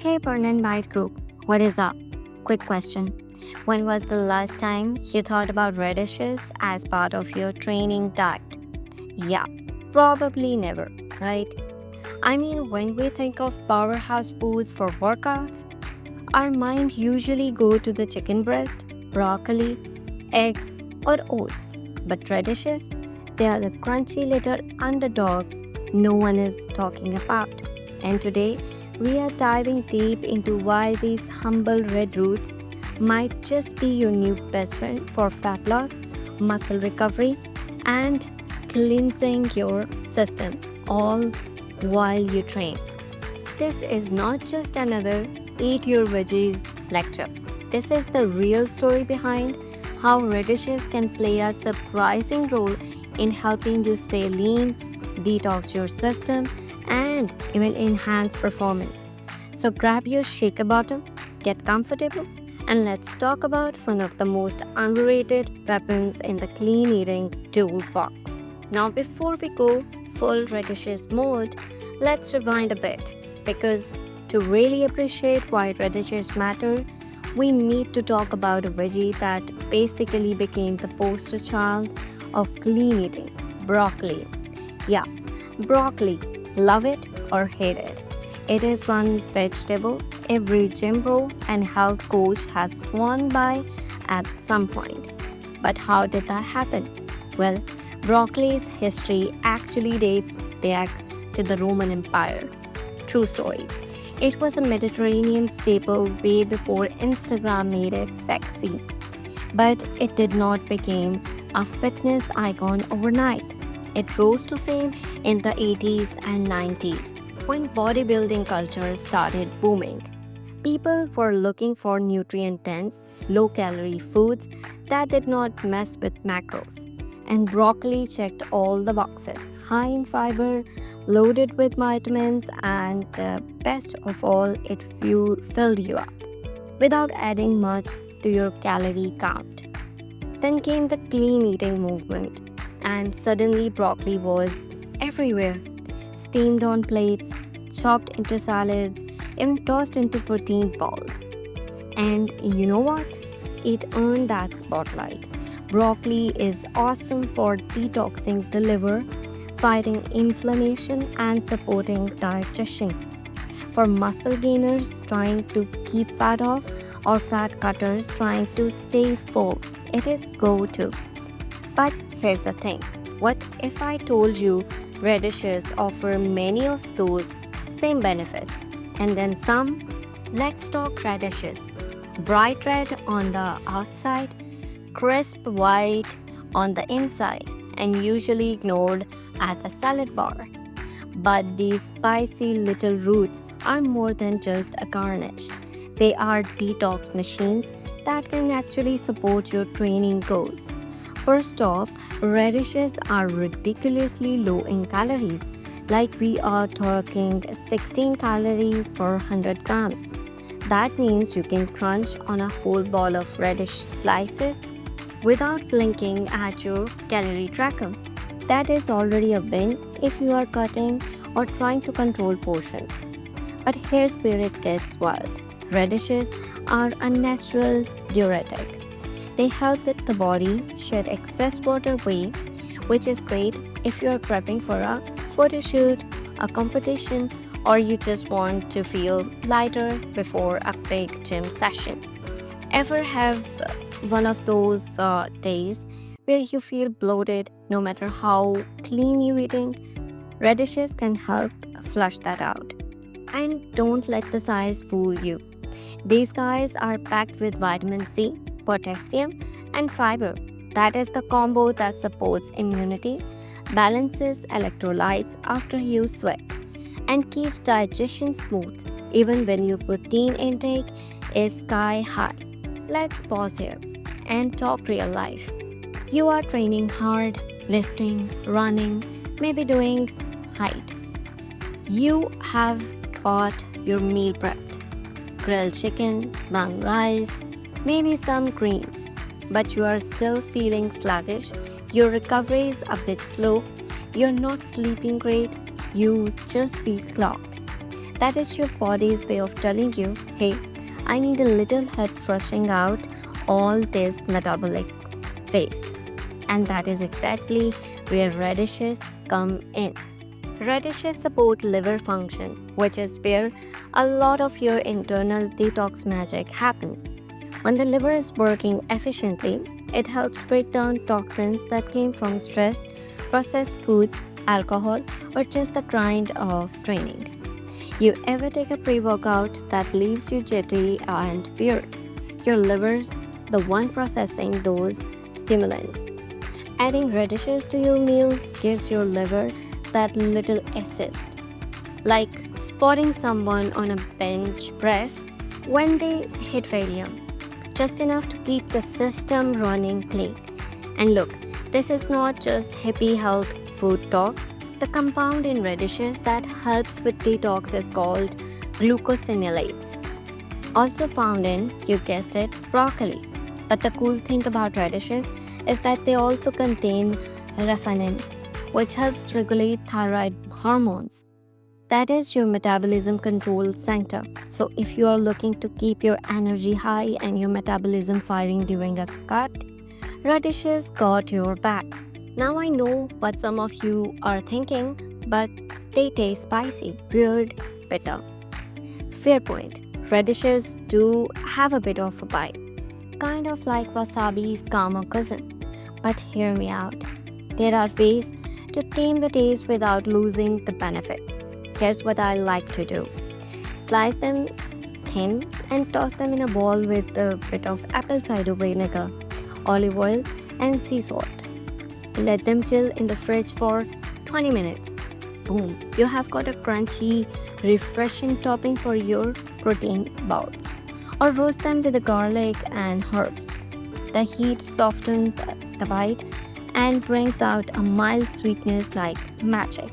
Hey, Burn and Bite group, what is up? Quick question. When was the last time you thought about radishes as part of your training diet? Yeah, probably never, right? I mean, when we think of powerhouse foods for workouts, our mind usually go to the chicken breast, broccoli, eggs, or oats. But radishes, they are the crunchy little underdogs no one is talking about. And today, we are diving deep into why these humble red roots might just be your new best friend for fat loss, muscle recovery, and cleansing your system, all while you train. This is not just another eat your veggies lecture. This is the real story behind how radishes can play a surprising role in helping you stay lean, detox your system, and even enhance performance. So grab your shaker bottom, get comfortable, and let's talk about one of the most underrated weapons in the clean eating toolbox. Now, before we go full radishes mode, let's rewind a bit because to really appreciate why radishes matter, we need to talk about a veggie that basically became the poster child of clean eating broccoli. Yeah, broccoli, love it or hate it. It is one vegetable every gym bro and health coach has sworn by at some point. But how did that happen? Well, broccoli's history actually dates back to the Roman Empire. True story. It was a Mediterranean staple way before Instagram made it sexy. But it did not become a fitness icon overnight. It rose to fame in the 80s and 90s when bodybuilding culture started booming. People were looking for nutrient dense, low calorie foods that did not mess with macros. And broccoli checked all the boxes high in fiber, loaded with vitamins, and best of all, it filled you up without adding much to your calorie count. Then came the clean eating movement, and suddenly broccoli was everywhere steamed on plates, chopped into salads, even tossed into protein balls. And you know what? It earned that spotlight. Broccoli is awesome for detoxing the liver, fighting inflammation, and supporting digestion. For muscle gainers trying to keep fat off or fat cutters trying to stay full, it is go-to. But here's the thing. What if I told you radishes offer many of those same benefits and then some? Let's talk radishes. Bright red on the outside, crisp white on the inside, and usually ignored at the salad bar. But these spicy little roots are more than just a garnish. They are detox machines that can actually support your training goals. First off, radishes are ridiculously low in calories, like we are talking 16 calories per 100 grams. That means you can crunch on a whole ball of radish slices without blinking at your calorie tracker. That is already a win if you are cutting or trying to control portions. But here's where it gets wild. Radishes are a natural diuretic. They help with the body shed excess water weight, which is great if you are prepping for a photo shoot, a competition, or you just want to feel lighter before a big gym session. Ever have one of those days where you feel bloated no matter how clean you're eating? Radishes can help flush that out. And don't let the size fool you. These guys are packed with vitamin C, potassium, and fiber. That is the combo that supports immunity, balances electrolytes after you sweat, and keeps digestion smooth even when your protein intake is sky high. Let's pause here and talk real life. You are training hard, lifting, running, maybe doing height. You have got your meal prepped grilled chicken, mung rice, maybe some greens, but you are still feeling sluggish, your recovery is a bit slow, you're not sleeping great, you just feel clogged. That is your body's way of telling you, hey, I need a little help flushing out all this metabolic waste. And that is exactly where radishes come in. Radishes support liver function, which is where a lot of your internal detox magic happens. When the liver is working efficiently, it helps break down toxins that came from stress, processed foods, alcohol, or just the grind of training. You ever take a pre-workout that leaves you jittery and weird? Your liver's the one processing those stimulants. Adding radishes to your meal gives your liver that little assist, like spotting someone on a bench press when they hit failure, just enough to keep the system running clean. And look, this is not just hippie health food talk. The compound in radishes that helps with detox is called glucosinolates, also found in, you guessed it, broccoli. But the cool thing about radishes is that they also contain renin, which helps regulate thyroid hormones. That is your metabolism control center. So if you are looking to keep your energy high and your metabolism firing during a cut, radishes got your back. Now I know what some of you are thinking, but they taste spicy, weird, bitter. Fair point. Radishes do have a bit of a bite, kind of like wasabi's calmer cousin. But hear me out. There are ways to tame the taste without losing the benefits. Here's what I like to do. Slice them thin and toss them in a bowl with a bit of apple cider vinegar, olive oil, and sea salt. Let them chill in the fridge for 20 minutes. Boom, you have got a crunchy, refreshing topping for your protein bowls. Or roast them with the garlic and herbs. The heat softens the bite and brings out a mild sweetness like magic.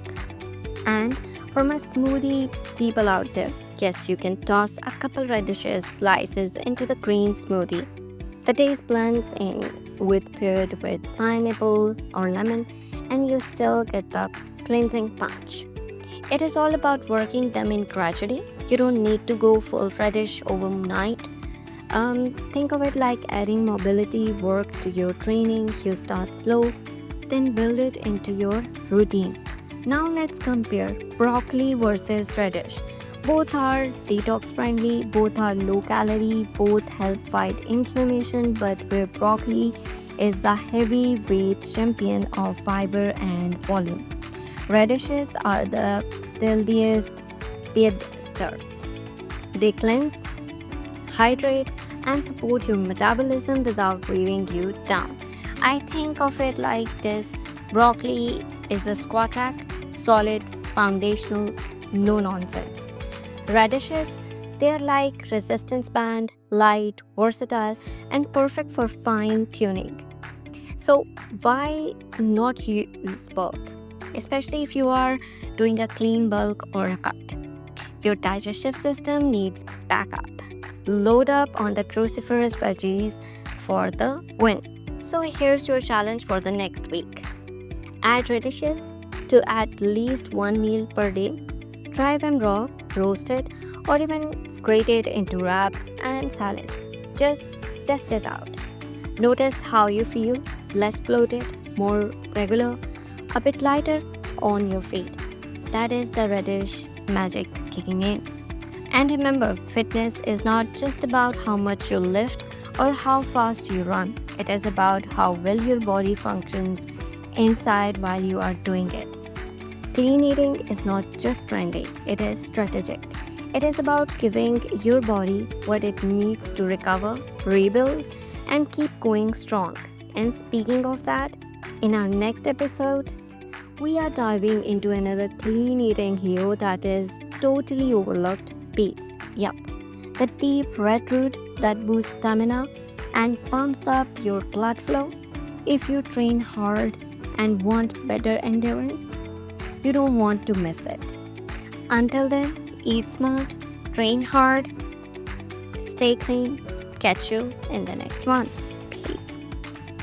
And for my smoothie people out there, yes, you can toss a couple radishes slices into the green smoothie. The taste blends in with paired with pineapple or lemon, and you still get the cleansing punch. It is all about working them in gradually. You don't need to go full radish overnight. Think of it like adding mobility work to your training. You start slow, then build it into your routine. Now let's compare broccoli versus radish. Both are detox friendly, both are low calorie, both help fight inflammation, but where broccoli is the heavyweight champion of fiber and volume. Radishes are the stealthiest speedster. They cleanse, hydrate, and support your metabolism without wearing you down. I think of it like this: broccoli is a squat rack, solid, foundational, no nonsense. Radishes, they are like resistance band, light, versatile, and perfect for fine tuning. So why not use both? Especially if you are doing a clean bulk or a cut. Your digestive system needs backup. Load up on the cruciferous veggies for the win. So here's your challenge for the next week. Add radishes to at least one meal per day. Try them raw, roasted, or even grate it into wraps and salads. Just test it out. Notice how you feel: less bloated, more regular, a bit lighter on your feet. That is the radish magic kicking in. And remember, fitness is not just about how much you lift or how fast you run. It is about how well your body functions inside while you are doing it. Clean eating is not just trendy, it is strategic. It is about giving your body what it needs to recover, rebuild, and keep going strong. And speaking of that, in our next episode, we are diving into another clean eating hero that is totally overlooked: beets. Yup, the deep red root that boosts stamina and pumps up your blood flow. If you train hard and want better endurance, you don't want to miss it. Until then, eat smart, train hard, stay clean. Catch you in the next one.